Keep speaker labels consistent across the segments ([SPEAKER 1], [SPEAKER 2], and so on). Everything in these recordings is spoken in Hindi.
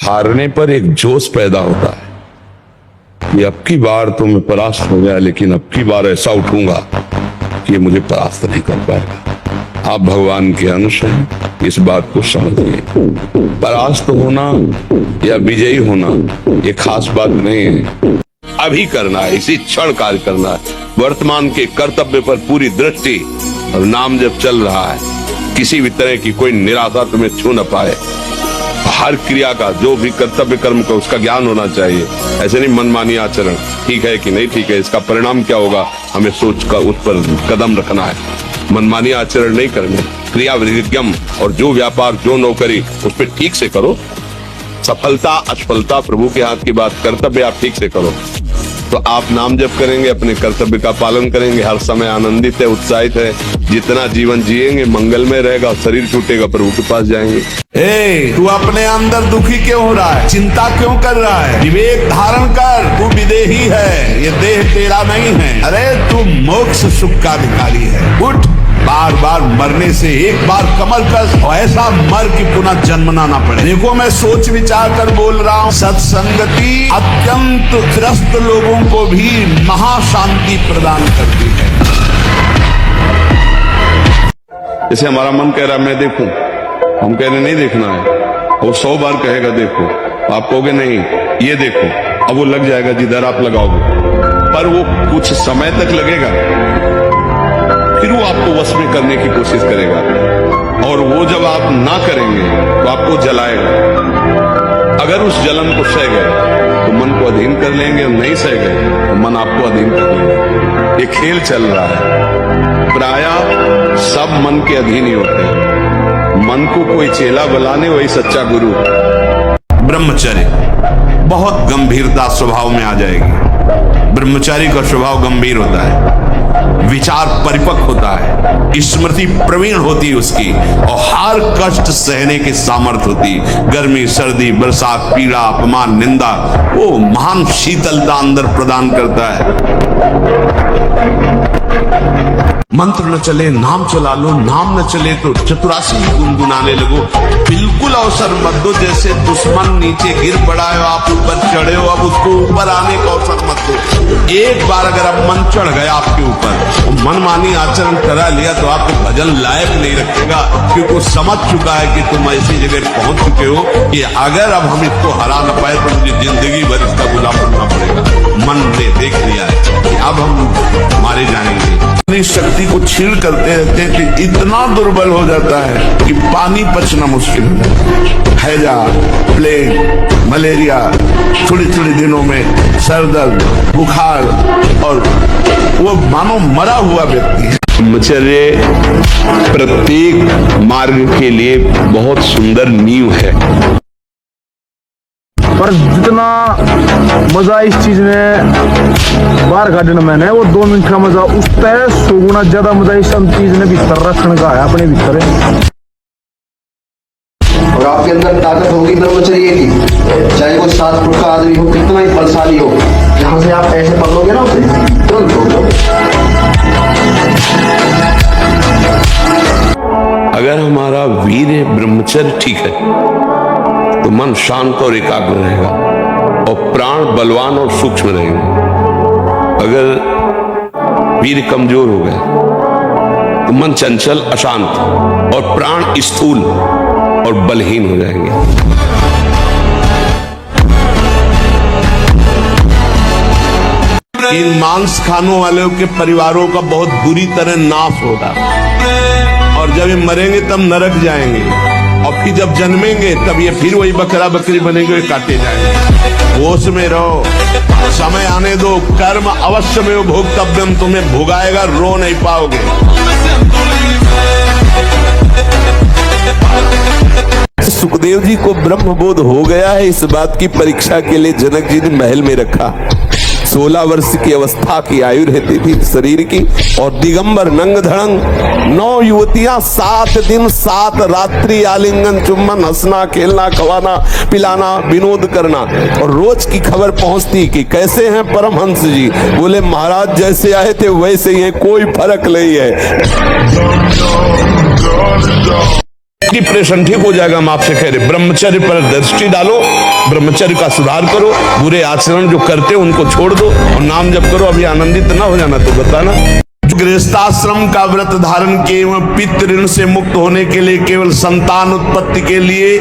[SPEAKER 1] हारने पर एक जोश पैदा होता है कि अब की बार तो मैं परास्त हो गया, लेकिन अब की बार ऐसा उठूंगा कि ये मुझे परास्त नहीं कर पाएगा। आप भगवान के अंश हैं, इस बात को समझिए। परास्त होना या विजयी होना ये खास बात नहीं है, अभी करना है, इसी क्षण कार्य करना है। वर्तमान के कर्तव्य पर पूरी दृष्टि और नाम जब चल रहा है, किसी भी तरह की कोई निराशा तुम्हें छू न पाए। हर क्रिया का, जो भी कर्तव्य कर्म का, उसका ज्ञान होना चाहिए। ऐसे नहीं मनमानी आचरण, ठीक है कि नहीं ठीक है, इसका परिणाम क्या होगा हमें सोच कर उस पर कदम रखना है। मनमानी आचरण नहीं करने, क्रिया विधिज्ञम और जो व्यापार जो नौकरी उस पर ठीक से करो। सफलता असफलता प्रभु के हाथ की बात, कर्तव्य आप ठीक से करो तो आप नाम जप करेंगे, अपने कर्तव्य का पालन करेंगे, हर समय आनंदित है, उत्साहित है। जितना जीवन जिएंगे मंगलमय रहेगा, शरीर छूटेगा प्रभु के पास जाएंगे।
[SPEAKER 2] तू अपने अंदर दुखी क्यों हो रहा है, चिंता क्यों कर रहा है? विवेक धारण कर, तू विदेही है, ये देह तेरा नहीं है। अरे तू मोक्ष सुख का अधिकारी है। उठ, बार बार मरने से एक बार कमर कस और ऐसा मर कि पुनः जन्मना ना पड़े। देखो मैं सोच विचार कर बोल रहा हूँ। सत्संगति अत्यंत त्रस्त लोगों को भी महाशांति प्रदान करती है।
[SPEAKER 1] जैसे हमारा मन कह रहा है मैं देखूं, हम कह रहे नहीं देखना है। वो 100 बार कहेगा देखो, आप कहोगे नहीं ये देखो, अब वो लग जाएगा जिधर आप लगाओगे, पर वो कुछ समय तक लगेगा, फिर वो आपको वश में करने की कोशिश करेगा, और वो जब आप ना करेंगे तो आपको जलाएगा। अगर उस जलन को सह गए तो मन को अधीन कर लेंगे, और नहीं सह गए तो मन आपको अधीन कर लेंगे। ये खेल चल रहा है, प्रायः सब मन के अधीन ही होते हैं। मन को कोई चेला बुलाने वही सच्चा गुरु।
[SPEAKER 2] ब्रह्मचर्य बहुत गंभीरता स्वभाव में आ जाएगी। ब्रह्मचारी का स्वभाव गंभीर होता है, विचार परिपक्व होता है, स्मृति प्रवीण होती है उसकी, और हर कष्ट सहने की सामर्थ्य होती। गर्मी सर्दी बरसात पीड़ा अपमान निंदा, वो महान शीतलता अंदर प्रदान करता है। मंत्र न चले नाम चला लो, नाम न चले तो चतुरासी गुनगुनाने लगो। बिल्कुल अवसर मत दो, जैसे दुश्मन नीचे गिर पड़ा है आप ऊपर चढ़े हो, अब उसको ऊपर आने का अवसर मत दो। एक बार अगर अब मन चढ़ गया आपके ऊपर, मनमानी आचरण करा लिया, तो आपको भजन लायक नहीं रखेगा, क्योंकि वो समझ चुका है कि तुम ऐसी जगह पहुंच चुके हो कि अगर अब हम इसको हरा न पाए तो मुझे जिंदगी भर इसका गुलाम बनना पड़ेगा। मन ने देख लिया है कि अब हम मारे जाएंगे। अपनी शक्ति को छीण करते रहते हैं कि इतना दुर्बल हो जाता है कि पानी पचना मुश्किल हो जाता है। हैजा, प्लेग, मलेरिया, थोड़ी थोड़ी दिनों में सर दर्द, बुखार, और वो मानो मरा हुआ व्यक्ति है।
[SPEAKER 1] ब्रह्मचर्य प्रत्येक मार्ग के लिए बहुत सुंदर नींव है,
[SPEAKER 3] पर जितना मजा इस चीज में बाहर काटने में है, वो 2 मिनट का मजा उस तय 100 गुना ज्यादा मजा इस चीज ने भीतर रखने का है, अपने भीतर है।
[SPEAKER 4] और आपके अंदर ताकत होगी ब्रह्मचर्य की, चाहे वो 7 फुट का आदमी हो, कितना ही बलशाली हो, जहां से आप ऐसे पकड़ोगे ना उसे तुरंत हो।
[SPEAKER 1] अगर हमारा वीर ब्रह्मचर्य ठीक है तो मन शांत और एकाग्र रहेगा, और प्राण बलवान और सूक्ष्म रहेंगे। अगर वीर कमजोर हो गए तो मन चंचल अशांत, और प्राण स्थूल और बलहीन हो जाएंगे।
[SPEAKER 2] इन मांस खानों वालों के परिवारों का बहुत बुरी तरह नाश होगा, और जब ये मरेंगे तब नरक जाएंगे, और फिर जब जन्मेंगे तब ये फिर वही बकरा बकरी बनेंगे, वे काटे जाएंगे। होश में रहो, समय आने दो, कर्म अवश्य में भोक्तव्यम, तुम्हें भुगाएगा, रो नहीं पाओगे।
[SPEAKER 5] सुखदेव जी को ब्रह्मबोध हो गया है, इस बात की परीक्षा के लिए जनक जी ने महल में रखा। 16 वर्ष की अवस्था की आयु रहती थी शरीर की, और दिगंबर नंग धड़ंग 9 युवतियां 7 दिन 7 रात्रि आलिंगन चुम्बन, हंसना खेलना खवाना पिलाना विनोद करना, और रोज की खबर पहुंचती कि कैसे हैं परमहंस जी। बोले महाराज जैसे आए थे वैसे ही है, कोई फर्क नहीं है।
[SPEAKER 2] डिप्रेशन ठीक हो जाएगा। हम आपसे कह रहे ब्रह्मचर्य पर दृष्टि डालो,
[SPEAKER 1] ब्रह्मचर्य का सुधार करो, बुरे आचरण जो करते हो उनको छोड़ दो और नाम जप करो। अभी आनंदित ना हो जाना तो बताना।
[SPEAKER 2] गृहस्थाश्रम का व्रत धारण किए हुए पितृ ऋण से मुक्त होने के लिए केवल संतान उत्पत्ति के लिए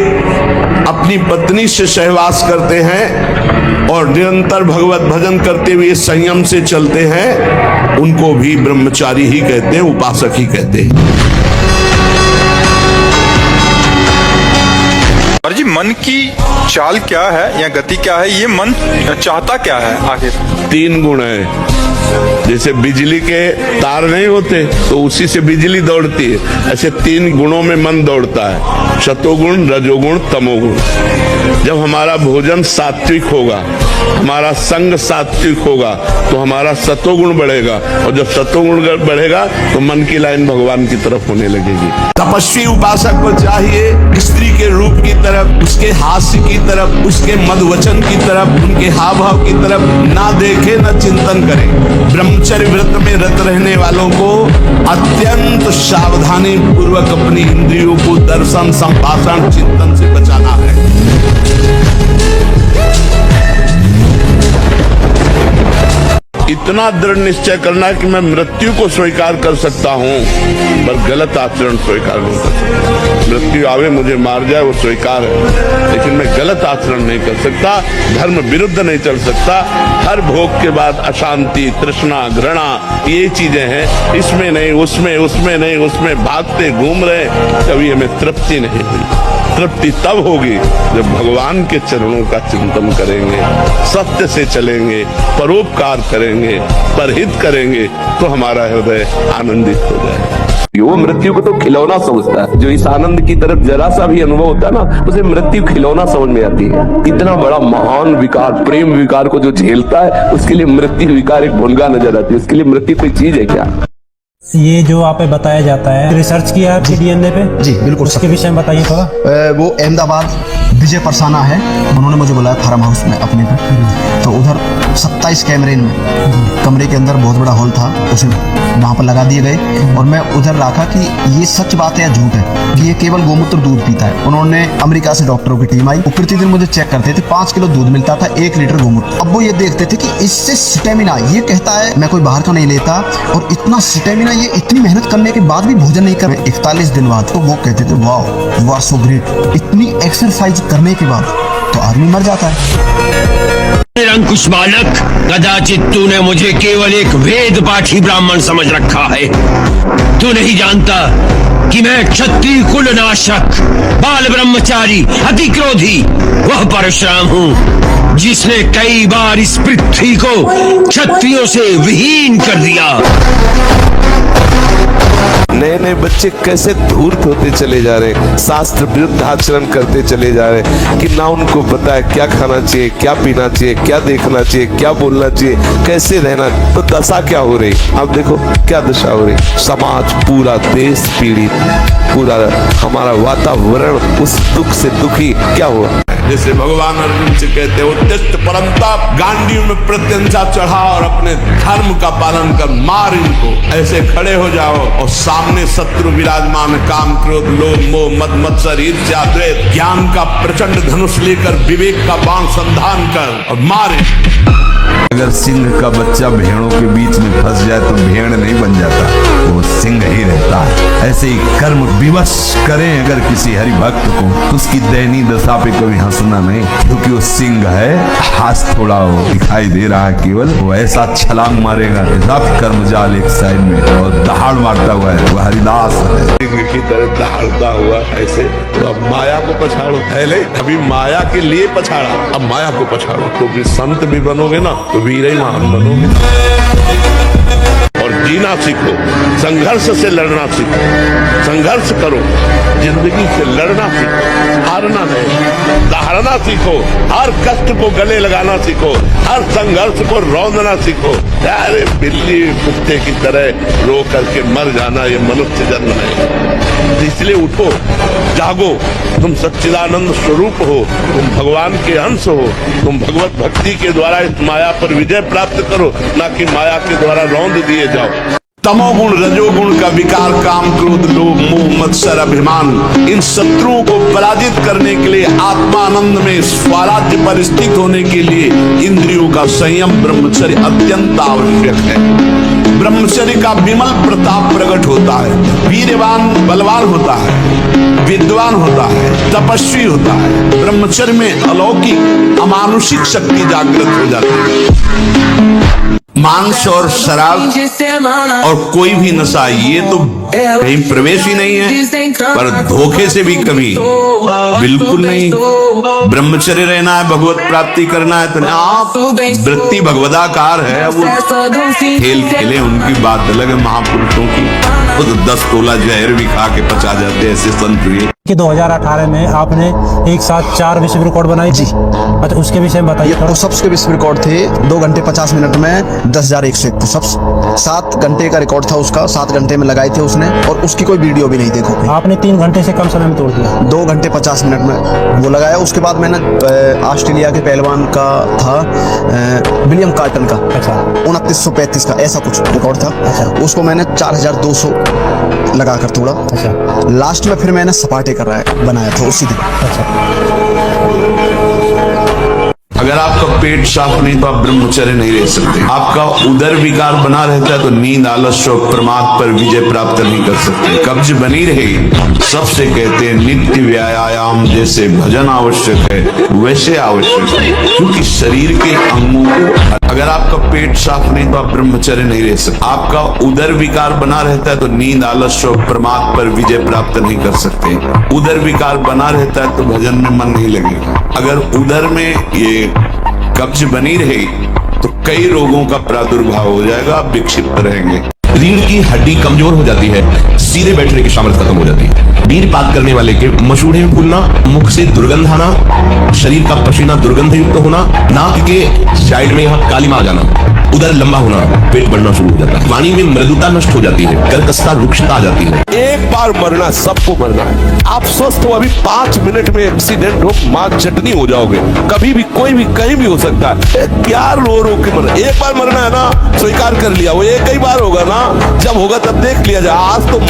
[SPEAKER 2] अपनी पत्नी से सहवास करते हैं और निरंतर भगवत भजन करते हुए संयम से चलते हैं, उनको भी ब्रह्मचारी ही कहते हैं, उपासक ही कहते हैं।
[SPEAKER 6] और जी मन की चाल क्या है या गति क्या है, ये मन चाहता क्या है आखिर?
[SPEAKER 1] 3 गुण है। जैसे बिजली के तार नहीं होते तो उसी से बिजली दौड़ती है, ऐसे 3 गुणों में मन दौड़ता है, सतोगुण, रजोगुण, तमोगुण। जब हमारा भोजन सात्विक होगा, हमारा संग सात्विक होगा, तो हमारा सतोगुण बढ़ेगा, और जब सतोगुण बढ़ेगा तो मन की लाइन भगवान की तरफ होने लगेगी।
[SPEAKER 2] तपस्वी उपासक को चाहिए स्त्री के रूप की तरफ, उसके हास्य की तरफ, उसके मधुवचन की तरफ, उनके हाव भाव की तरफ ना देखे, न चिंतन करे। ब्रह्मचर्य व्रत में रत रहने वालों को अत्यंत सावधानी पूर्वक अपनी इंद्रियों को दर्शन, संभाषण, चिंतन से बचाना है।
[SPEAKER 1] इतना दृढ़ निश्चय करना है कि मैं मृत्यु को स्वीकार कर सकता हूँ, पर गलत आचरण स्वीकार नहीं कर सकता। मृत्यु आवे मुझे मार जाए वो स्वीकार है, लेकिन मैं गलत आचरण नहीं कर सकता, धर्म विरुद्ध नहीं चल सकता। हर भोग के बाद अशांति, तृष्णा, घृणा, ये चीजें हैं, इसमें नहीं, उसमें, उसमें नहीं, उसमें भागते घूम रहे, कभी हमें तृप्ति नहीं हुई। तृप्ति तब होगी जब भगवान के चरणों का चिंतन करेंगे, सत्य से चलेंगे, परोपकार करेंगे, परहित करेंगे, तो हमारा हृदय आनंदित हो जाए।
[SPEAKER 5] वो मृत्यु को तो खिलौना समझता है। जो इस आनंद की तरफ जरा सा भी अनुभव होता है ना, उसे मृत्यु खिलौना समझ में आती है। इतना बड़ा महान विकार, प्रेम विकार को जो झेलता है, उसके लिए मृत्यु विकार एक भुनगा नजर आती है। उसके लिए मृत्यु कोई चीज है क्या?
[SPEAKER 7] ये जो आप पे बताया जाता है, रिसर्च किया है आपकी डीएनए पे?
[SPEAKER 4] जी बिल्कुल।
[SPEAKER 7] उसके विषय में बताइए थोड़ा।
[SPEAKER 4] वो अहमदाबाद विजय परसाना है, उन्होंने मुझे बुलाया फार्म हाउस में अपने पे, तो उधर 27 कैमरे में कमरे के अंदर बहुत बड़ा हॉल था, उसे वहाँ पर लगा दिए गए और मैं उधर रखा कि ये सच बात है या झूठ है कि ये केवल गोमूत्र दूध पीता है। उन्होंने अमेरिका से डॉक्टरों की टीम आई, वो प्रतिदिन मुझे चेक करते थे। 5 किलो दूध मिलता था, 1 लीटर गोमूत्र। अब वो ये देखते थे कि इससे स्टेमिना, ये कहता है मैं कोई बाहर का नहीं लेता, और इतना स्टेमिना, ये इतनी मेहनत करने के बाद भी भोजन नहीं कर 41 दिन बाद, तो वो कहते थे वाह यू आर सो ग्रेट। इतनी एक्सरसाइज करने के बाद तो आदमी मर जाता है।
[SPEAKER 8] निरंकुश बालक, कदाचित तूने मुझे केवल एक वेद पाठी ब्राह्मण समझ रखा है। तू नहीं जानता कि मैं क्षत्रिय कुल नाशक, बाल ब्रह्मचारी, अति क्रोधी वह परशुराम हूँ जिसने कई बार इस पृथ्वी को क्षत्रियों से विहीन कर दिया।
[SPEAKER 5] नए नए बच्चे कैसे धूर्त होते चले जा रहे हैं, शास्त्र विरुद्ध आचरण करते चले जा रहे हैं कि ना उनको पता है क्या खाना चाहिए, क्या पीना चाहिए, क्या देखना चाहिए, क्या बोलना चाहिए, कैसे रहना। तो दशा क्या हो रही, अब देखो क्या दशा हो रही। समाज, पूरा देश पीड़ित, पूरा हमारा वातावरण उस दुख से दुखी क्या हुआ।
[SPEAKER 2] जैसे भगवान अर्जुन से कहते हो उत्तिष्ठ परंतप, गांडियों में प्रत्यंचा चढ़ा और अपने धर्म का पालन कर, मार इनको। ऐसे खड़े हो जाओ और सामने शत्रु विराजमान, काम, क्रोध, लोभ, मोह, मद, मत्सर, ईर्ष्या, द्वेष, ज्ञान का प्रचंड धनुष लेकर विवेक का बाण संधान कर और मारे।
[SPEAKER 9] अगर सिंह का बच्चा भेड़ों के बीच में फंस जाए तो भेड़ नहीं बन जाता, वो सिंह ही रहता है। ऐसे ही कर्म विवश करें अगर किसी हरि भक्त को, तो उसकी दयनीय दशा पे कभी हंसना नहीं, क्योंकि वो सिंह है। हाथ थोड़ा वो दिखाई दे रहा है केवल, वो ऐसा छलांग मारेगा रथ कर्म जाल एक साइड में और दहाड़ मारता हुआ है, वो हरिदास है।
[SPEAKER 1] सिंह की तरह दहाड़ता हुआ ऐसे। तो अब माया को पछाड़ो, पहले अभी माया के लिए पछाड़ा, अब माया को पछाड़ो, तो भी संत भी बनोगे ना तो वीर ही महान बनोगे। और जीना सीखो, संघर्ष से लड़ना सीखो, संघर्ष करो, जिंदगी से लड़ना सीखो, हारना नहीं, दहाड़ना सीखो, हर कष्ट को गले लगाना सीखो, हर संघर्ष को रौंदना सीखो। अरे बिल्ली कुत्ते की तरह रो करके मर जाना ये मनुष्य जन्म है। इसलिए उठो, जागो, तुम सच्चिदानंद स्वरूप हो, तुम भगवान के अंश हो, तुम भगवत भक्ति के द्वारा इस माया पर विजय प्राप्त करो, ना कि माया के द्वारा रौंद दिए जाओ।
[SPEAKER 2] तमोगुण रजोगुण का विकार, काम क्रोध लोभ मोह मत्सर अभिमान, इन शत्रुओं को पराजित करने के लिए, आत्मानंद में स्वराज्य पर स्थित होने के लिए इंद्रियों का संयम ब्रह्मचर्य अत्यंत आवश्यक है। ब्रह्मचर्य का विमल प्रताप प्रकट होता है, वीरवान बलवान होता है, विद्वान होता है, तपस्वी होता है। ब्रह्मचर्य में अलौकिक अमानुषिक शक्ति जागृत हो जाती है। मांस और शराब और कोई भी नशा ये तो कहीं प्रवेश ही नहीं है, पर धोखे से भी कभी बिल्कुल नहीं। ब्रह्मचर्य रहना है, भगवत प्राप्ति करना है, तो आप वृत्ति भगवदाकार है। वो खेल खेले उनकी बात अलग है, महापुरुषों की वो तो 10 तोला जहर भी खा के पचा जाते ऐसे संत हुए।
[SPEAKER 7] कि 2018 में आपने एक साथ 4 विश्व रिकॉर्ड बनाए जी। अच्छा, उसके विषय में बताइए।
[SPEAKER 4] पुशअप्स के विश्व रिकॉर्ड थे 2 घंटे 50 मिनट में 10,101 पुशअप्स। 7 घंटे का रिकॉर्ड था उसका, 7 घंटे में लगाए थे उसने, और उसकी कोई वीडियो भी नहीं देखो।
[SPEAKER 7] आपने 3 घंटे से कम समय में तोड़ दिया।
[SPEAKER 4] 2 घंटे 50 मिनट में वो लगाया। उसके बाद मैंने ऑस्ट्रेलिया के पहलवान का था विलियम कार्टन का,
[SPEAKER 7] अच्छा
[SPEAKER 4] 2935 का ऐसा कुछ रिकॉर्ड था।
[SPEAKER 7] अच्छा।
[SPEAKER 4] उसको मैंने 4200 लगाकर तोड़ा।
[SPEAKER 7] अच्छा।
[SPEAKER 4] लास्ट में फिर मैंने सपाटे बनाया था उसी दिन।
[SPEAKER 2] अगर आपका पेट साफ नहीं तो आप ब्रह्मचर्य नहीं रह सकते। आपका उदर विकार बना रहता है तो नींद आलस्य और प्रमाद पर विजय प्राप्त नहीं कर सकते। कब्ज बनी रहेगी। सबसे कहते हैं नित्य व्यायाम जैसे भजन आवश्यक है वैसे आवश्यक है, क्योंकि शरीर के अंगों को, अगर आपका पेट साफ नहीं तो आप ब्रह्मचर्य नहीं रह सकते। आपका उदर विकार बना रहता है तो नींद आलस्य और प्रमाद पर विजय प्राप्त नहीं कर सकते। उदर विकार बना रहता है तो भजन में मन नहीं लगेगा। अगर उदर में ये कब्ज बनी रहेगी तो कई रोगों का प्रादुर्भाव हो जाएगा, आप विक्षिप्त रहेंगे।
[SPEAKER 10] रीढ़ की हड्डी कमजोर हो जाती है, सीधे बैठने की सामर्थ्य खत्म हो जाती है। वीरपात करने वाले के मसूड़े में फूलना, मुख से दुर्गंध आना, शरीर का पसीना दुर्गंध युक्त होना, नाक के साइड में यहाँ कालीमा आ जाना, उधर लंबा होना, पेट बढ़ना शुरू हो जाता है, वाणी में मृदुता नष्ट हो जाती है, कर्कशता रुक्षता आ जाती है।
[SPEAKER 5] एक बार मरना, सबको मरना है। आप स्वस्थ हो, अभी 5 मिनट में एक्सीडेंट हो, मां चटनी हो जाओगे। कभी भी कोई भी कहीं भी हो सकता है। क्या रो रो के मरना, एक बार मरना है ना, स्वीकार कर लिया। वो एक ही बार होगा ना, जब होगा तब देख लिया जाए। आज तो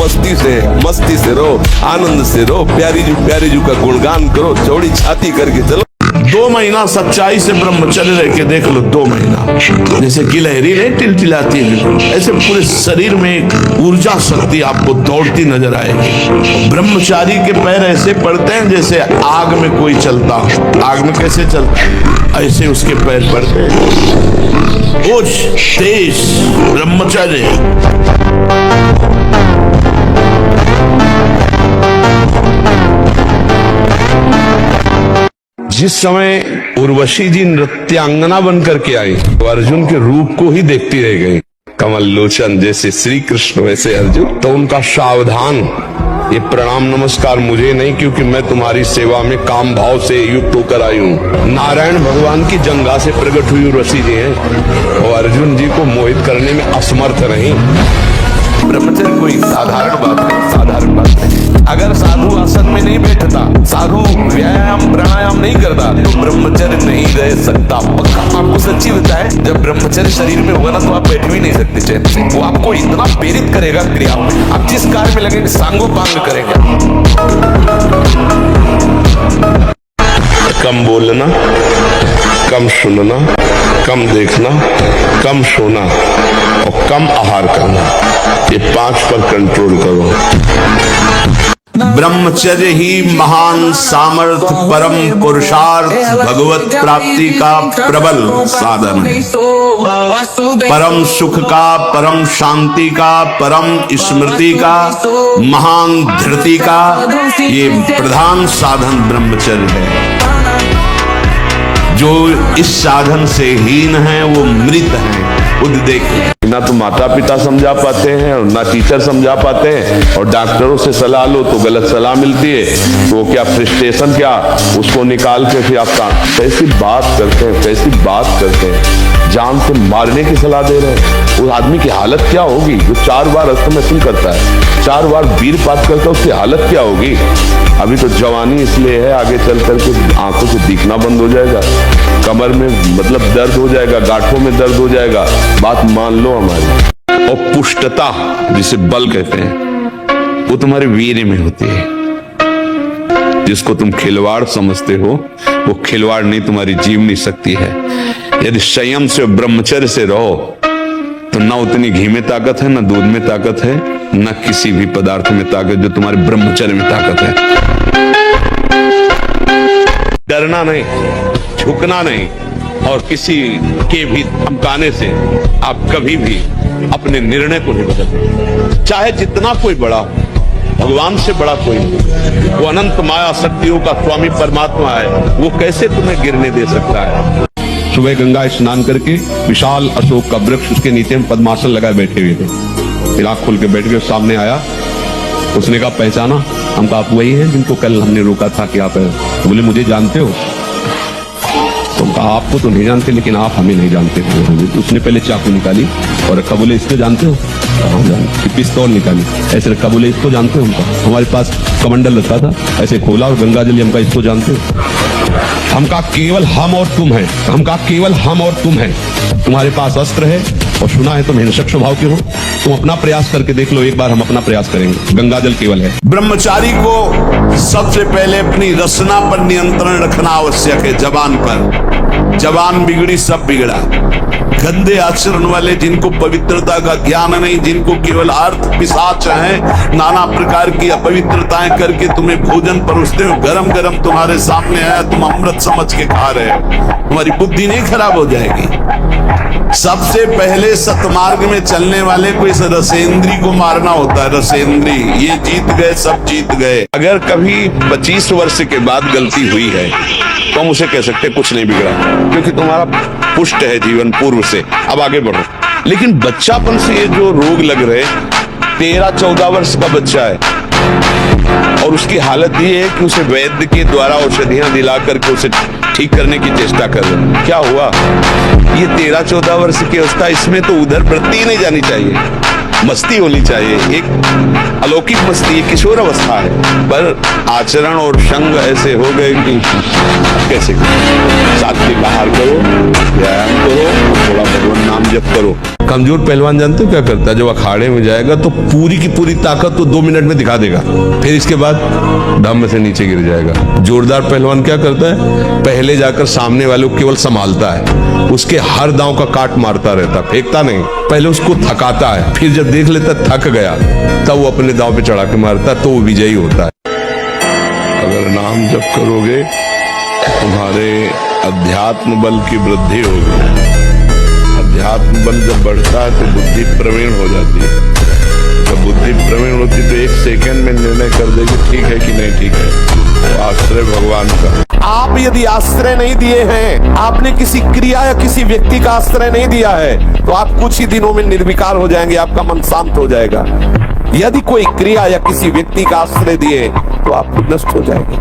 [SPEAKER 5] मस्ती से रो, आनंद से रो, प्यारी जू का गुणगान करो, चौड़ी छाती करके चलो।
[SPEAKER 2] 2 महीना सच्चाई से ब्रह्मचर्य रह के देख लो। 2 महीना जैसे गिलहरी नहीं टिलटिलाती है, ऐसे पूरे शरीर में एक ऊर्जा शक्ति आपको दौड़ती नजर आएगी। ब्रह्मचारी के पैर ऐसे पड़ते हैं जैसे आग में कोई चलता हो। आग में कैसे चलता है, ऐसे उसके पैर पड़ते हैं। ओज तेज ब्रह्मचर्य। जिस समय उर्वशी जी नृत्यांगना बनकर के आई तो अर्जुन के रूप को ही देखती रह गई। कमल लोचन जैसे श्री कृष्ण वैसे अर्जुन। तो उनका सावधान, ये प्रणाम नमस्कार मुझे नहीं, क्योंकि मैं तुम्हारी सेवा में काम भाव से युक्त होकर आई हूँ। नारायण भगवान की जंगा से प्रकट हुई उर्वशी जी हैं और अर्जुन जी को मोहित करने में असमर्थ नहीं।
[SPEAKER 5] ब्रह्मचर्य कोई साधारण बात नहीं, साधारण बात नहीं। अगर साधु आसन में नहीं बैठता, साधु व्यायाम प्राणायाम नहीं करता, तो ब्रह्मचर्य नहीं रह सकता। पक्का आपको सच्ची बताए, जब ब्रह्मचर्य शरीर में होगा ना तो आप बैठ भी नहीं सकते चैन से। वो आपको इतना प्रेरित करेगा क्रिया में, आप जिस कार्य में लगेंगे सांगोपांग करेंगे।
[SPEAKER 2] कम बोलना, कम सुनना, कम देखना, कम सोना और कम आहार करना, ये 5 पर कंट्रोल करो। ब्रह्मचर्य ही महान सामर्थ्य, परम पुरुषार्थ, भगवत प्राप्ति का प्रबल साधन है। परम सुख का, परम शांति का, परम स्मृति का, महान धृति का ये प्रधान साधन ब्रह्मचर्य है। जो इस साधन से हीन है वो मृत है। खुद देखिए, ना तो माता पिता समझा पाते हैं और ना टीचर समझा पाते हैं, और डॉक्टरों से सलाह लो तो गलत सलाह मिलती है। तो क्या फ्रस्ट्रेशन, क्या उसको निकाल के फिर आप कैसी बात करते हैं, कैसी बात करते हैं, जान से मारने की सलाह दे रहे हैं। उस आदमी की हालत क्या होगी जो 4 बार अस्तमैथुन करता है, 4 बार वीरपात करता है, उसकी हालत क्या होगी। अभी तो जवानी इसलिए है, आगे चल करके आंखों से दिखना बंद हो जाएगा, कमर में मतलब दर्द हो जाएगा, गांठों में दर्द हो जाएगा, बात मान लो हमारी। और
[SPEAKER 1] पुष्टता, जिसे बल कहते हैं, वो तुम्हारे वीर्य में होती है। जिसको तुम खिलवाड़ समझते हो, वो खिलवाड़ नहीं, तुम्हारी जीवनी शक्ति है। यदि संयम से ब्रह्मचर्य से रहो तो ना उतनी घी में ताकत है, ना दूध में ताकत है, ना किसी भी पदार्थ में ताकत जो तुम्हारे ब्रह्मचर्य में ताकत है। डरना नहीं, झुकना नहीं, और किसी के भी धमकाने से आप कभी भी अपने निर्णय को नहीं बदलते। चाहे जितना कोई बड़ा हो, भगवान से बड़ा कोई नहीं। वो अनंत माया शक्तियों का स्वामी परमात्मा है, वो कैसे तुम्हें गिरने दे सकता है। सुबह गंगा स्नान करके विशाल अशोक का वृक्ष, उसके नीचे हम पद्मासन लगाए बैठे हुए थे। फिर आंख खोल के बैठ गए, सामने आया, उसने कहा पहचाना? हम कहा आप वही हैं जिनको कल हमने रोका था कि आप, बोले मुझे जानते हो? तो कहा आपको तो नहीं जानते, लेकिन आप हमें नहीं जानते। तो उसने पहले चाकू निकाली और रखा, बोले इसको जानते हो? हाँ जानते। पिस्तौल निकाली, ऐसे रखा, बोले इसको जानते हो? हमका हमारे पास कमंडल रखा था, ऐसे खोला और गंगा जल, हमका इसको जानते हो? हम कहा केवल हम और तुम हैं। हम कहा केवल हम और तुम हैं, तुम्हारे पास अस्त्र है और सुना है तुम हिंसक स्वभाव के हो, तुम अपना प्रयास करके देख लो, एक बार हम अपना प्रयास करेंगे। गंगा जल केवल है।
[SPEAKER 2] ब्रह्मचारी को सबसे पहले अपनी रसना पर नियंत्रण रखना आवश्यक है। जबान पर, जबान बिगड़ी सब बिगड़ा। गंदे आचरण वाले, जिनको पवित्रता का ज्ञान नहीं, जिनको केवल अर्थ पिशाच है, नाना प्रकार की अपवित्रताएं करके तुम्हें भोजन परोसते हो, गरम गरम तुम्हारे सामने आया, तुम अमृत समझ के खा रहे हो, तुम्हारी बुद्धि नहीं खराब हो जाएगी। सबसे पहले सतमार्ग में चलने वाले को इस रसेंद्री को मारना होता है। रसेंद्री, ये जीत गए, सब जीत गए। अगर कभी 25 वर्ष के बाद गलती हुई है तो हम उसे कह सकते कुछ नहीं बिगड़ा, क्योंकि तुम्हारा पुष्ट है जीवन पूर्व से, अब आगे बढ़ो। लेकिन बच्चापन से ये जो रोग लग रहे, 13-14 वर्ष का बच्चा है और उसकी हालत ये है कि उसे वैद्य के द्वारा औषधियां दिला करके उसे ठीक करने की चेष्टा कर रहे। क्या हुआ? ये 13-14 वर्ष की अवस्था, इसमें तो उधर वृत्ति नहीं जानी चाहिए, मस्ती होनी चाहिए, एक अलौकिक मस्ती, किशोर अवस्था है। पर आचरण और संग ऐसे हो गए कि कैसे साथ के बाहर करो, व्यायाम करो, थोड़ा भगवान नाम जप करो। कमजोर पहलवान जानते हो क्या करता है? जब अखाड़े में जाएगा तो पूरी की पूरी ताकत तो 2 मिनट में दिखा देगा, फिर इसके बाद दम से नीचे गिर जाएगा। जोरदार पहलवान क्या करता है? पहले जाकर सामने वाले को केवल संभालता है, उसके हर दांव का काट मारता रहता, फेंकता नहीं। पहले उसको थकाता है, फिर जब देख लेता थक गया, तब वो अपने दांव पे चढ़ा के मारता है, तो वो विजयी होता है। अगर नाम जप करोगे तुम्हारे अध्यात्म बल की वृद्धि होगी। अध्यात्म बल जब बढ़ता है तो बुद्धि प्रवीण हो जाती है। जब बुद्धि प्रवीण होती है तो 1 सेकंड में निर्णय कर देगी ठीक है कि नहीं ठीक है। तो आश्रय भगवान का।
[SPEAKER 5] आप यदि आश्रय नहीं दिए हैं, आपने किसी क्रिया या किसी व्यक्ति का आश्रय नहीं दिया है, तो आप कुछ ही दिनों में निर्विकार हो जाएंगे, आपका मन शांत हो जाएगा। यदि कोई क्रिया या किसी व्यक्ति का आश्रय दिए तो आप नष्ट हो जाएंगे।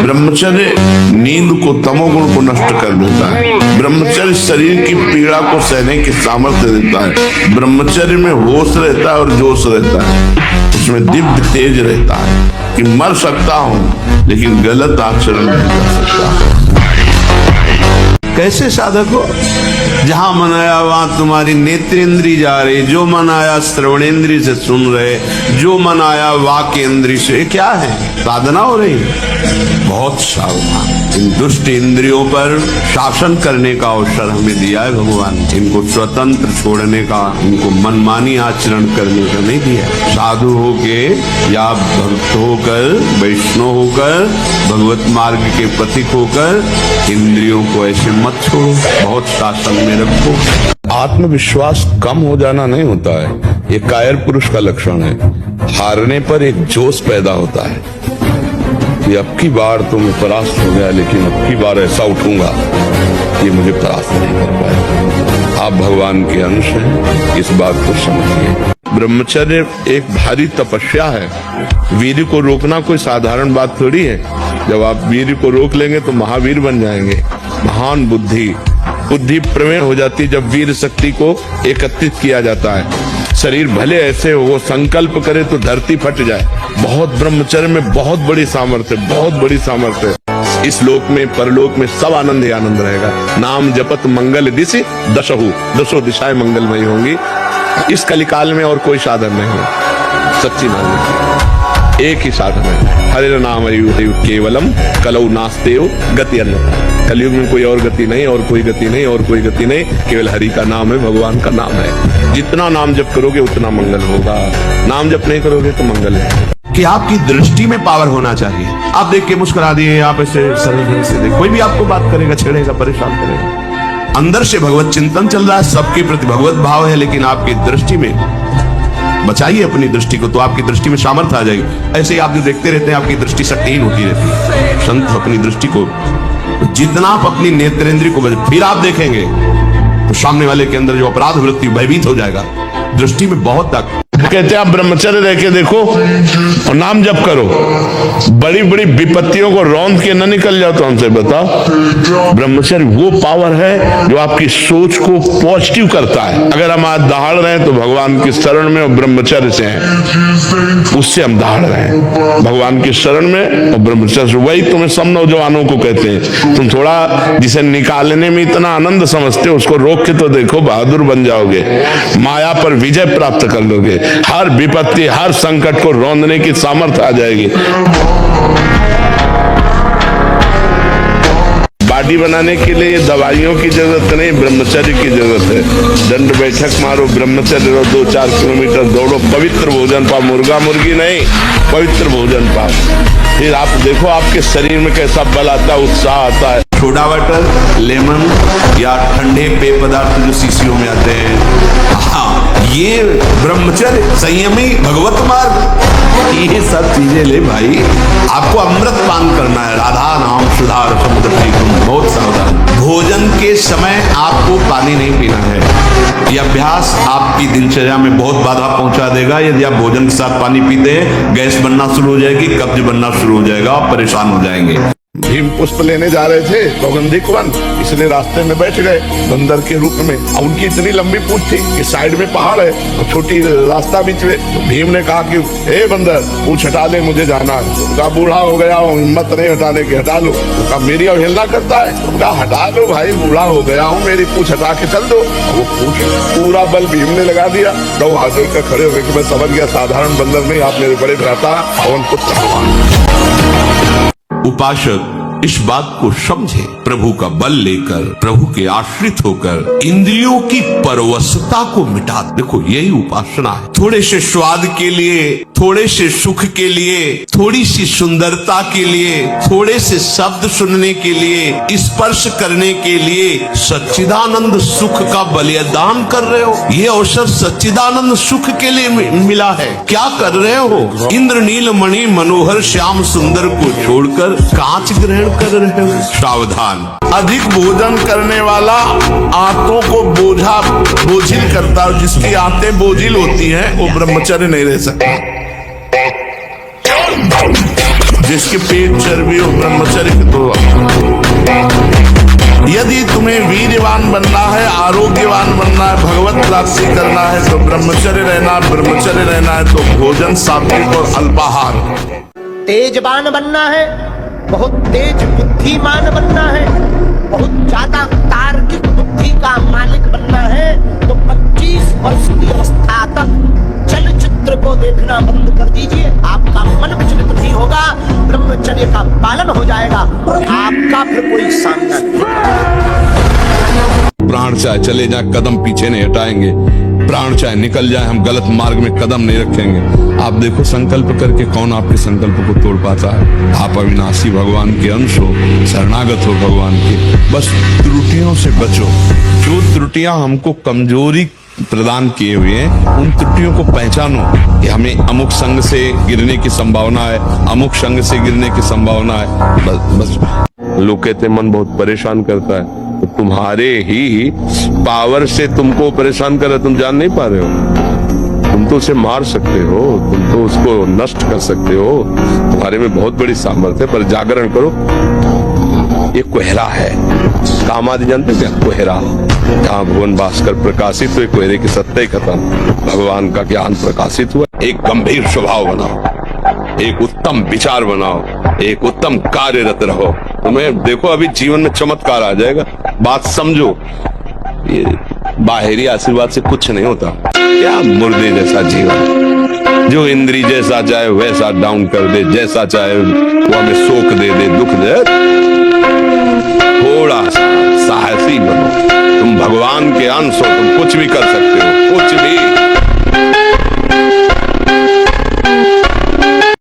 [SPEAKER 2] ब्रह्मचर्य नींद को, तमोगुण को नष्ट कर देता है। ब्रह्मचर्य शरीर की पीड़ा को सहने की सामर्थ्य देता है। ब्रह्मचर्य में होश रहता है और जोश रहता है, उसमें दिव्य तेज रहता है कि मर सकता हूं लेकिन गलत आचरण नहीं कर सकता। कैसे साधक हो? जहां मन आया वहां तुम्हारी नेत्रेंद्री जा रही, जो मन आया श्रवणेंद्री से सुन रहे, जो मन आया वाक्येंद्री से, क्या है? साधना हो रही। बहुत सावधान, इन दुष्ट इंद्रियों पर शासन करने का अवसर हमें दिया है भगवान। इनको स्वतंत्र छोड़ने का, इनको मनमानी आचरण करने का नहीं दिया। साधु होके या भक्त होकर, वैष्णव होकर, भगवत मार्ग के पथिक होकर इंद्रियों को ऐसे मत छोड़ो, बहुत शासन में रखो। आत्मविश्वास कम हो जाना नहीं होता है, ये कायर पुरुष का लक्षण है। हारने पर एक जोश पैदा होता है कि अब की बार तो मैं परास्त हो गया, लेकिन अब की बार ऐसा उठूंगा कि मुझे परास्त नहीं कर पाएगा। आप भगवान के अंश हैं, इस बात को समझिए। ब्रह्मचर्य एक भारी तपस्या है। वीर्य को रोकना कोई साधारण बात थोड़ी है। जब आप वीर्य को रोक लेंगे तो महावीर बन जाएंगे। महान बुद्धि प्रवीण हो जाती है जब वीर शक्ति को एकत्रित किया जाता है। शरीर भले ऐसे हो, वो संकल्प करे तो धरती फट जाए। बहुत ब्रह्मचर्य में बहुत बड़ी सामर्थ्य, बहुत बड़ी सामर्थ्य। इस लोक में परलोक में सब आनंद ही आनंद रहेगा। नाम जपत मंगल दिशि दशहु, दसों दिशाएं मंगलमयी होंगी।
[SPEAKER 1] इस कलिकाल में और कोई साधन नहीं है, सच्ची मान लीजिए एक ही साधन है, हरे नाम केवलम कलौ नास्तेव गति अन्यथा। कलयुग में कोई और गति नहीं, और कोई गति नहीं, और कोई गति नहीं, केवल हरि का नाम है, भगवान का नाम है। जितना नाम जप करोगे उतना मंगल होगा, नाम जप नहीं करोगे तो मंगल है।
[SPEAKER 5] कि आपकी दृष्टि में पावर होना चाहिए। आप देख के मुस्कुरा दिए, आप ऐसे सरल से देख, कोई भी आपको बात करेगा, छेड़ेगा, परेशान करेगा। अंदर से भगवत चिंतन चल रहा है, सबके प्रति भगवत भाव है, लेकिन आपकी दृष्टि में बचाइए अपनी दृष्टि को, तो आपकी दृष्टि में सामर्थ्य आ जाएगी। ऐसे ही आप जो देखते रहते हैं, आपकी दृष्टि शक्तिहीन होती रहती है। संत अपनी दृष्टि को, जितना आप अपनी नेत्रेंद्रिय को फिर आप देखेंगे तो सामने वाले के अंदर जो अपराध वृत्ति भयभीत हो जाएगा। दृष्टि में बहुत ताकत।
[SPEAKER 1] कहते हैं आप ब्रह्मचर्य रह के देखो और नाम जप करो, बड़ी बड़ी विपत्तियों को रौंद के न निकल जाओ। तो हमसे बताओ, ब्रह्मचर्य वो पावर है जो आपकी सोच को पॉजिटिव करता है। अगर हम आज दहाड़ रहे हैं तो भगवान की शरण में और ब्रह्मचर्य से हैं, उससे हम दहाड़ रहे हैं, भगवान की शरण में और ब्रह्मचर्य से। वही तुम्हें सब नौजवानों को कहते हैं, तुम थोड़ा जिसे निकालने में इतना आनंद समझते हो, उसको रोक के तो देखो, बहादुर बन जाओगे, माया पर विजय प्राप्त कर लोगे, हर विपत्ति हर संकट को रौंदने की सामर्थ्य आ जाएगी। बॉडी बनाने के लिए दवाइयों की जरूरत नहीं, ब्रह्मचर्य की जरूरत है। दंड बैठक मारो, ब्रह्मचर्य रहो, 2-4 किलोमीटर दौड़ो, पवित्र भोजन पाओ, मुर्गा मुर्गी नहीं, पवित्र भोजन पाओ। फिर आप देखो आपके शरीर में कैसा बल आता है, उत्साह आता है।
[SPEAKER 5] सोडा वाटर, लेमन या ठंडे पेय पदार्थ जो शीशियों में आते हैं, हाँ, ये ब्रह्मचर्य, संयमी, भगवत मार्ग, ये सब चीजें ले भाई। आपको अमृत पान करना है, राधा नाम सुधार समुद्र की, तुम बहुत सावधान। भोजन के समय आपको पानी नहीं पीना है। यह अभ्यास आपकी दिनचर्या में बहुत बाधा पहुंचा देगा। यदि आप भोजन के साथ पानी पीते हैं, गैस बनना शुरू हो जाएगी, कब्ज बनना शुरू हो जाएगा, आप परेशान हो जाएंगे।
[SPEAKER 1] भीम पुष्प लेने जा रहे थे सौगंधिक वन, इसलिए रास्ते में बैठ गए बंदर के रूप में। अब उनकी इतनी लंबी पूंछ थी कि साइड में पहाड़ है और छोटी रास्ता बीच में। तो भीम ने कहा कि ए बंदर, पूंछ हटा ले, मुझे जाना है। उसका बूढ़ा हो गया, हिम्मत नहीं हटाने की, हटा लो। उसका मेरी अवहेलना करता है, उसका हटा लो भाई, बूढ़ा हो गया हूँ, मेरी पूंछ हटा के चल दो। वो पूंछ पूरा बल भीम ने लगा दिया। तो हाथ जोड़कर खड़े हो गए कि मैं समझ गया, साधारण बंदर नहीं, आप मेरे बड़े भ्राता पवन पुत्र भगवान।
[SPEAKER 5] उपासक इस बात को समझे, प्रभु का बल लेकर, प्रभु के आश्रित होकर इंद्रियों की परवशता को मिटा। देखो यही उपासना है। थोड़े से स्वाद के लिए, थोड़े से सुख के लिए, थोड़ी सी सुंदरता के लिए, थोड़े से शब्द सुनने के लिए, स्पर्श करने के लिए सच्चिदानंद सुख का बलिदान कर रहे हो। ये अवसर सच्चिदानंद सुख के लिए मिला है, क्या कर रहे हो? इंद्र नील मणि मनोहर श्याम सुंदर को छोड़कर कांच ग्रहण कर रहे हो। सावधान,
[SPEAKER 1] अधिक भोजन करने वाला आंतों को बोझिल करता है। जिसकी आंतें बोझिल होती हैं वो ब्रह्मचर्य नहीं रह सकता। जिसके पेट चर्बी हो, ब्रह्मचर्य तो। यदि तुम्हें वीरवान बनना है, आरोग्यवान बनना है, भगवत प्राप्ति करना है तो ब्रह्मचर्य रहना है तो भोजन सात्विक और अल्पाहार।
[SPEAKER 11] तेजवान बनना है, बहुत तेज बुद्धिमान बनना है, बहुत ज्यादा तार्किक बुद्धि का मालिक बनना है तो 25 वर्ष की अवस्था तक चलचित्र को देखना बंद कर दीजिए। आपका मन विचलित नहीं होगा, ब्रह्मचर्य का पालन हो जाएगा और आपका फिर कोई सामना नहीं।
[SPEAKER 1] प्राण चाहे चले जाए, कदम पीछे नहीं हटाएंगे। प्राण चाहे निकल जाए, हम गलत मार्ग में कदम नहीं रखेंगे। आप देखो संकल्प करके कौन आपके संकल्प को तोड़ पाता है। आप अविनाशी भगवान के अंश हो, शरणागत हो भगवान के। बस त्रुटियों से बचो। जो त्रुटियां हमको कमजोरी प्रदान किए हुए हैं, उन त्रुटियों को पहचानो कि हमें अमुक संग से गिरने की संभावना है, अमुक संग से गिरने की संभावना है। बस लोग कहते मन बहुत परेशान करता है, तो तुम्हारे ही पावर से तुमको परेशान कर रहा है, तुम जान नहीं पा रहे हो। तुम तो उसे मार सकते हो, तुम तो उसको नष्ट कर सकते हो, तुम्हारे में बहुत बड़ी सामर्थ्य है। पर जागरण करो। ये कोहरा है, काम आदि जानते क्या? कोहरा, जहाँ भुवन भास्कर प्रकाशित हुए, कोहरे की सत्ता ही खत्म, भगवान का ज्ञान प्रकाशित हुआ। एक गंभीर स्वभाव बनाओ, एक उत्तम विचार बनाओ, एक उत्तम कार्यरत रहो। तुम्हें देखो अभी जीवन में चमत्कार आ जाएगा। बात समझो, ये बाहरी आशीर्वाद से कुछ नहीं होता। क्या मुर्दे जैसा जीवन, जो इंद्री जैसा चाहे वैसा डाउन कर दे, जैसा चाहे वो हमें शोक दे दे, दुख दे। थोड़ा सा साहसी बनो, तुम भगवान के अंश हो, तुम कुछ भी कर सकते हो।